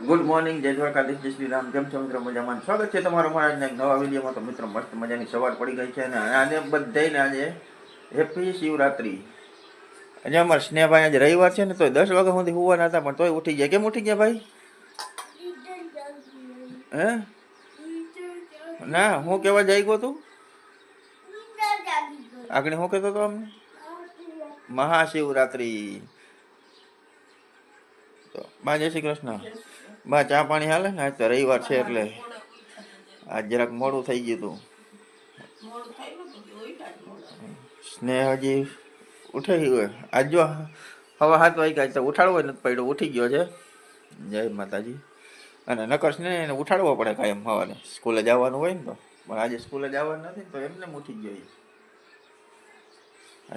Good morning, જય દ્વારકાધીશ, જય શ્રી રામ. કેમ છો મિત્રો? મજામાં. સ્વાગત છે તમારું મારા આજના એક નવા વિડીયોમાં. તો મિત્રો મસ્ત મજાની સવાર પડી ગઈ છે અને આજે બધાને આજે હેપી શિવરાત્રી. આજે અમારા સ્નેહભાઈ આજે રવિવાર છે ને તો 10 વાગ્યા સુધી હોવાના હતા પણ તોય ઉઠી ગયા. કેમ ઉઠી ગયા ભાઈ? હે ના, હું કેવા જઈ ગયો તું આગળ? હું કહેતો હતો અમને મહાશિવરાત્રી. તો બા જય શ્રી કૃષ્ણ. બા ચા પાણી હાલે ને? આજ તો રવિવાર છે એટલે આજ જરાક મોડું થઈ ગયું હતું. સ્નેહ હજી ઉઠે હોય આજ જો હવા 7 વાગ્યા તો ઉઠાડવો નથી પડ્યો, ઉઠી ગયો છે. જય માતાજી. અને નકર સ્નેહ એને ઉઠાડવો પડે કાયમ સવારે, સ્કૂલે જવાનું હોય ને તો. પણ આજે સ્કૂલે જવાનું નથી તો એમને ઉઠી ગયો.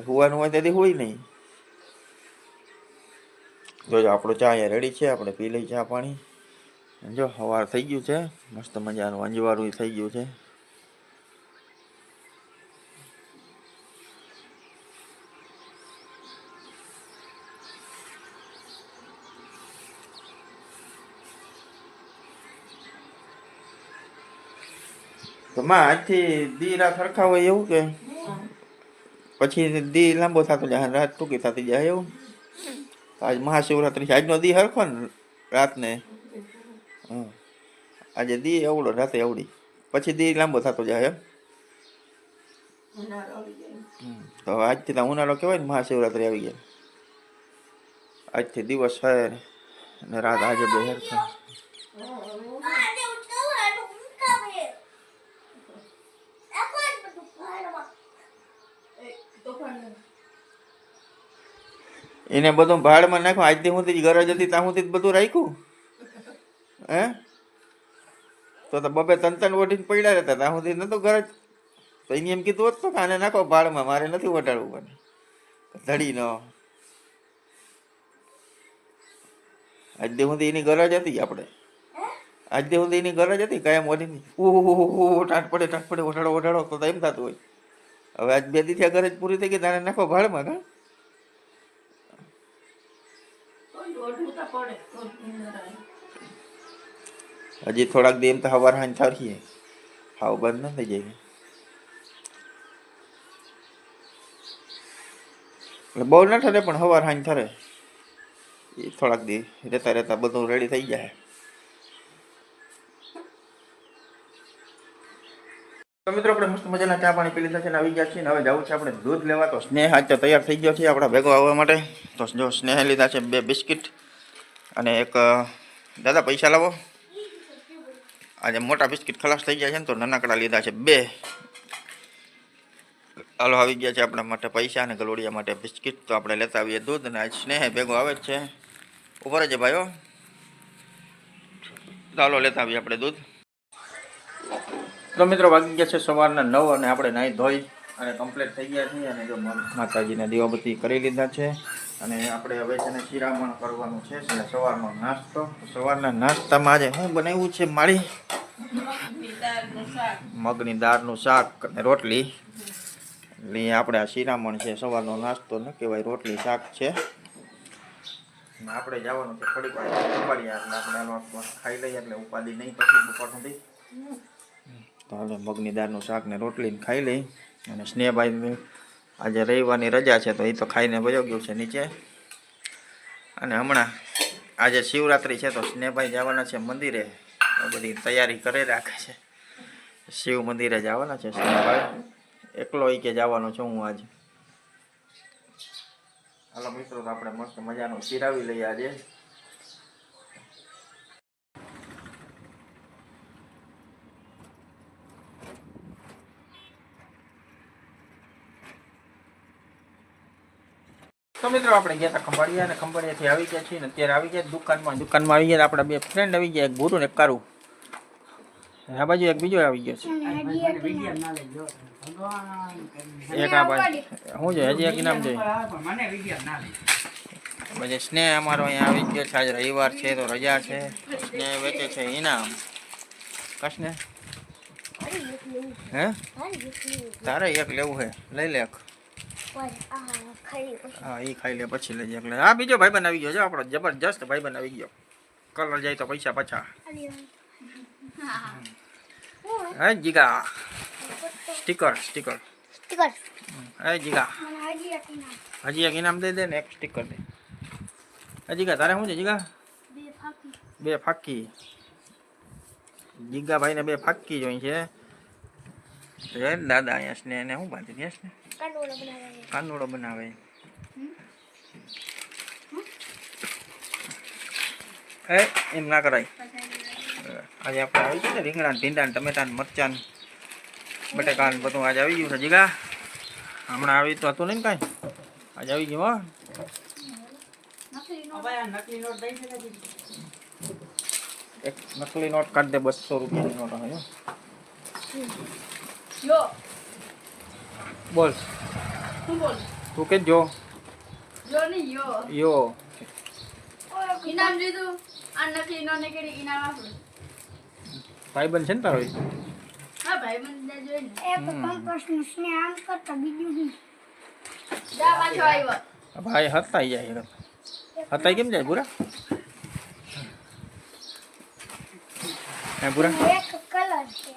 હોવાનું હોય તેથી હોય નહીં. જોજો આપણો ચા અહીંયા રેડી છે, આપણે પી લઈ ચા પાણી. જો સવાર થઈ ગયું છે, મસ્ત મજાનું અંજવાળું થઈ ગયું છે. તો માં આજથી દી રાત સરખા હોય એવું કે પછી દી લાંબો થતો જાય, રાત ટૂંકી થતી જાય એવું? આજ મહાશિવરાત્રી છે, આજનો દી હરખો ને રાતને. હા, આજે દી એવડો રાતે એવડી, પછી દી લાંબો થતો જાય એમ. તો આજથી તો ઉનાળો કહેવાય ને, મહાશિવરાત્રી આવી ગયા. આજથી દિવસ છે ને રાત આજે બે હરખા. એને બધું ભાડમાં નાખો. આજથી સુધી ગરજ હતી ત્યાં સુધી બધું રાખ્યું હે? તો બબે તન ઓઢીને પડ્યા રહેતા ત્યાં સુધી નતું ગરજ. તો એને એમ કીધું હોત તો કે આને નાખો ભાડમાં, મારે નથી વટાડવું. મને ધડી ન આજથી સુધી એની ગરજ હતી. આપણે આજથી સુધી એની ગરજ હતી કાયમ ઓઢીની. ટાટ પડે ઓઢાડો ઓઢાડો તો એમ થતું હોય. હવે આજ 2 દી ગરજ પૂરી થઈ ગઈ, તારે નાખો ભાડમાં. કા હજી થોડાક દી એમ તો સવાર હાંજ થરીએ, હાવ બંધ ન થઈ જાય. એટલે બહુ ન ઠરે પણ સવાર હાંજ ઠરે. એ થોડાક દી રહેતા રહેતા બધું રેડી થઈ જાય. તો મિત્રો આપણે મસ્ત મજાના ચા પાણી પી લીધા છે ને આવી ગયા છીએ ને હવે જવું છે આપણે દૂધ લેવા. તો સ્નેહ આજ તો તૈયાર થઈ ગયો છે આપણા ભેગો આવવા માટે. તો જો સ્નેહ લીધા છે 2 બિસ્કિટ અને એક દાદા પૈસા લાવો. આજે મોટા બિસ્કિટ ખલાસ થઈ ગયા છે ને તો નાનકડા લીધા છે 2. હાલો આવી ગયા છે આપણા માટે પૈસા અને ગલોડિયા માટે બિસ્કિટ. તો આપણે લેતા આવીએ દૂધ. અને આજ સ્નેહ ભેગો આવે જ છે. ઉપર જ ભાઈઓ, ચાલો લેતા આવીએ આપણે દૂધ. તો મિત્રો વાગી ગયા છે સવારના 9 અને આપણે નાહી ધોઈ અને કમ્પ્લીટ થઈ ગયા છીએ. અને જો માતાજીને દીવાબત્તી કરી લીધા છે અને આપણે હવે છે ને શિરામણ કરવાનું છે. સવારનો નાસ્તો. સવારના નાસ્તામાં આજે શું બનાવ્યું છે મારી? મગની દાળનું શાક અને રોટલી. એટલે આપણે આ શિરામણ છે, સવારનો નાસ્તો ન કહેવાય, રોટલી શાક છે. આપણે જવાનું છે થોડીક વાર ઉપાડીએ એટલે આપણે ખાઈ લઈએ એટલે ઉપાડી નહીં પછી બપોર સુધી. તો હવે મગની દાળનું શાક ને રોટલી ખાઈ લઈ. અને સ્નેહભાઈ આજે રવિવારની રજા છે તો એ તો ખાઈને વયો ગયો છે નીચે. અને હમણાં આજે શિવરાત્રી છે તો સ્નેહભાઈ જવાના છે મંદિરે. બધી તૈયારી કરી રાખે છે. શિવ મંદિરે જવાના છે સ્નેહભાઈ. એકલો કે જવાનો છું હું આજે. હાલો મિત્રો, તો આપણે મસ્ત મજાનું શિરાવી લઈએ આજે. તો મિત્રો આપણે ગયા હતા ખંભાળિયા અને ખંભાળિયાથી આવી ગયા છીએ ને અત્યારે આવી ગયા દુકાનમાં આવી ગયા. આપણા 2 ફ્રેન્ડ આવી ગયા, એક ગુરુ ને એક કારું. આ બાજુ એક બીજો આવી ગયો છે. એક આ બાજુ શું છે હજી એક નામ છે. પછી સ્નેહ અમારો અહીંયા આવી ગયો છે. આજે રવિવાર છે તો રજા છે. સ્નેહ વેચે છે ઇનામ. કશને હે તારે એક લેવું છે લઈ લે. હા એ ખાઈ લે પછી લઈ જાય. એટલે હા બીજો ભાઈબંધ આવી ગયો છે આપણો, જબરજસ્ત ભાઈબંધ આવી ગયો. કલર જાય તો પૈસા પાછા. હે જીગા સ્ટીકર સ્ટીકર હે જીગા હજી એક ઇનામ દઈ દે ને એક સ્ટીકર દે. હે જીગા તારે શું છે જીગા? બે ફાકી. જીગા ભાઈને બે ફાકી જોઈ છે. દાદા અહીંયા સ્નેહ ને શું બાંધી દે ને કાનુડો બનાવે. એ એમ ના કરાય. આજે આપણે આવી ગયું ને રીંગણા ભીંડા ટમેટા મરચાં બટેકા બધું આજે આવી ગયું છે જીગા. હમણાં આવી તો હતું નહીં ને કાંઈ, આજે આવી ગયું. હો એક નકલી નોટ કાઢ દે, 200 રૂપિયાની નોટ આવે. બોલ તું કે જો યો ઇનામ લીધું આ નકલી નો ને કેડી ઇનામ આપું. ભાઈબંધ છે ને તારો? હા ભાઈબંધ જોઈ ને એક કંપસ નું સ્નેહ આમ કરતા બીજું બી જા પાછો આવ્યો. ભાઈ હતાઈ જાય. હતાઈ કેમ જાય પૂરા? હે પૂરા એક કલર છે.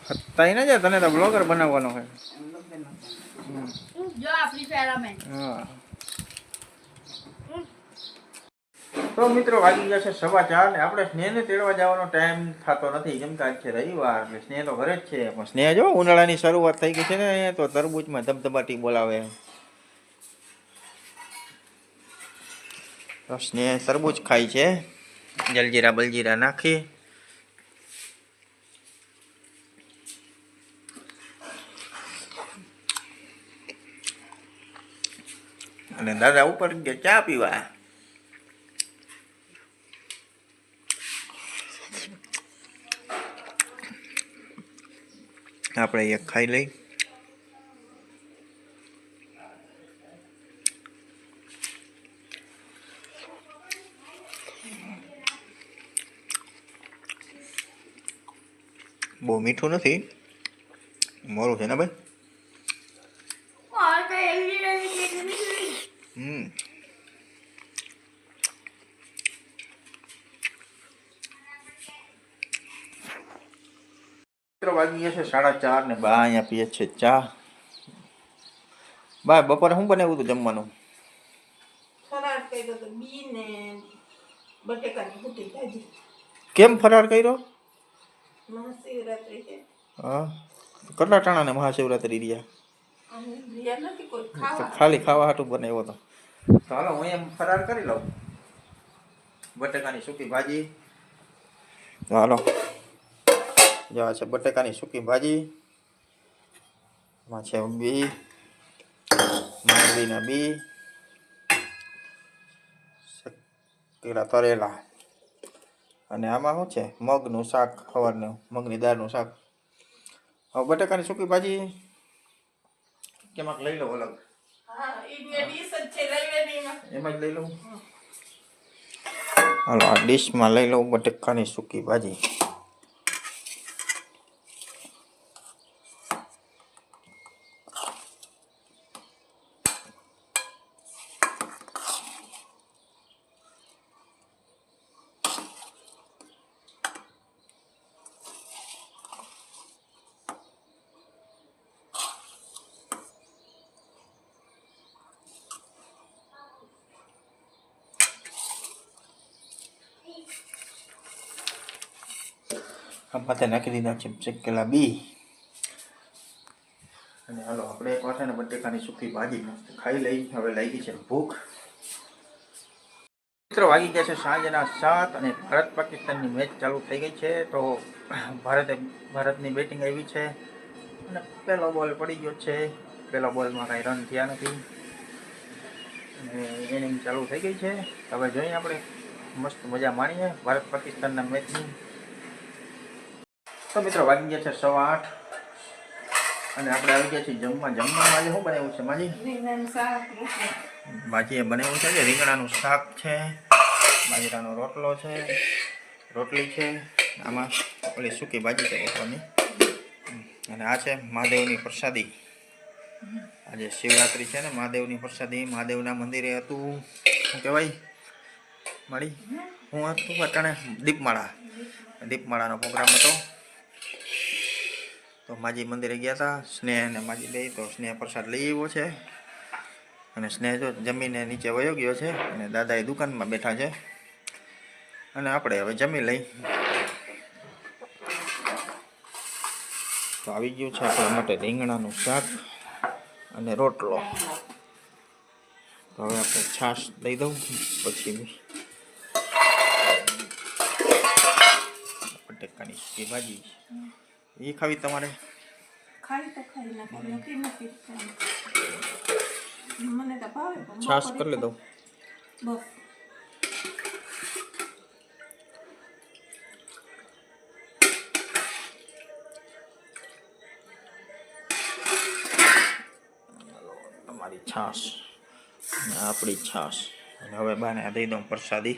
હતાઈ ના જાય, તને તો બ્લોગર બનાવવાનો હોય. જો આ ફ્રી ફાયર રમે. હા તો મિત્રો વાગી ગયા છે 4:15 ને આપણે સ્નેહને તેડવા જવાનો ટાઈમ થતો નથી કેમ કે આજ છે રવિવાર. એટલે સ્નેહ તો ઘરે જ છે, પણ સ્નેહ જો ઉનાળાની શરૂઆત થઈ ગઈ છે ને તો તરબૂચમાં ધબધબાટી બોલાવે. તો સ્નેહ તરબૂચ ખાય છે જલજીરા બલજીરા નાખી. અને દાદા ઉપર ગયા ચા પીવા. આપણે એક ખાઈ લઈ. બહુ મીઠું નથી, મોરું છે ને ભાઈ. ઓર કઈ એવી રહી. વાગી ગયા છે 4:30 ને બા અહીંયા પીએ છે ચા. બા બપોરે શું બનાવ્યું હતું જમવાનું? ફરાળ કર્યો તો બી ને બટેકાની ભૂકી ભાજી. કેમ ફરાર કર્યો? મહાશિવરાત્રી છે. હા કેટલા ટાણા ને મહાશિવરાત્રી રહ્યા? અને રિયા નથી કોઈ તો ખાવા. ખાલી ખાવા હાટું બનાવ્યો હતો. ચાલો હું એમ ફરાર કરી લઉં. બટેકાની સૂકી ભાજી. હાલો જો આ છે બટેકાની સૂકી ભાજી. એમાં છે બી, માંડવીના બી, પેલા તરેલા, અને આમાં શું છે મગનું શાક, સવારનું મગની દાળનું શાક. હવે બટેકાની સૂકી ભાજી કેમાં લઈ લો અલગ? હા એ બે ડીશ જ છે લઈ લેની એમાં. એમાં જ લઈ લઉં. હાલો આ ડીશમાં લઈ લઉં બટેકાની સૂકી ભાજી. માથે નાખી દીધા છે શેકેલા બી. અને હાલો આપણે એક વાર છે ને બટેકાની સૂકી ભાજી મસ્ત ખાઈ લઈ. હવે લાગી છે ભૂખ. મિત્રો વાગી ગયા છે સાંજના 7 અને ભારત પાકિસ્તાનની મેચ ચાલુ થઈ ગઈ છે. તો ભારતની બેટિંગ આવી છે અને પહેલો બોલ પડી ગયો છે. પહેલા બોલમાં કાંઈ રન થયા નથી અને ઇનિંગ ચાલુ થઈ ગઈ છે. હવે જોઈએ આપણે મસ્ત મજા માણીએ ભારત પાકિસ્તાનના મેચની. તો મિત્રો વાગી ગયા છે 8:15 અને આપણે આવી ગયા છીએ જમવામાં આજે શું બનાવ્યું છે માજી? રીંગણાનું શાક. માજીએ બનાવ્યું છે રીંગણાનું શાક છે, બાજરાનો રોટલો છે, રોટલી છે, આમાં ઓલી સૂકી ભાજી છે બપોરની, અને આ છે મહાદેવની પ્રસાદી. આજે શિવરાત્રી છે ને, મહાદેવની પ્રસાદી મહાદેવના મંદિરે હતું. શું કહેવાય મળી? હું હતું અટાણે દીપમાળાનો પ્રોગ્રામ હતો. તો માજી મંદિરે ગયા હતા સ્નેહ અને માજી બે. તો સ્નેહ પ્રસાદ લઈ આવ્યો છે અને સ્નેહ જો જમીને નીચે વયો ગયો છે અને દાદા એ દુકાનમાં બેઠા છે અને આપણે હવે જમી લઈ. તો આવી ગયું છે આપણા માટે રીંગણાનું શાક અને રોટલો. તો હવે આપણે છાશ દઈ દઉં પછી બટેકાની સૂકી ભાજી એ ખાવી તમારે? ખાઈ તો ખાઈ નાખે નથી મને તો ભાવે પણ છાશ બપોરે કરી લે દઉં. બસ તમારી છાશ અને આપણી છાશ અને હવે બાને આ દઈ દઉં પ્રસાદી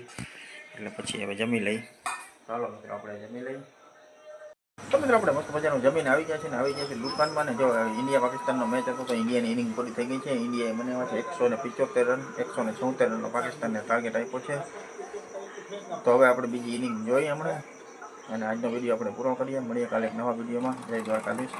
એટલે પછી હવે જમી લઈ. ચાલો મિત્રો આપણે જમી લઈ. તો મિત્રો આપણે મસ્ત મજાનું જમીન આવી ગયા છે ને આવી ગયા છે દુકાનમાં. ને જો ઇન્ડિયા પાકિસ્તાનનો મેચ હતો તો ઇન્ડિયાની ઇનિંગ પૂરી થઈ ગઈ છે. ઇન્ડિયાએ બનાવ્યા છે 175 રન, 176 રનનો પાકિસ્તાનને ટાર્ગેટ આપ્યો છે. તો હવે આપણે બીજી ઇનિંગ જોઈએ હમણાં અને આજનો વિડીયો આપણે પૂરો કરીએ. મળીએ કાલે એક નવા વિડીયોમાં. જય દ્વારકાધીશ.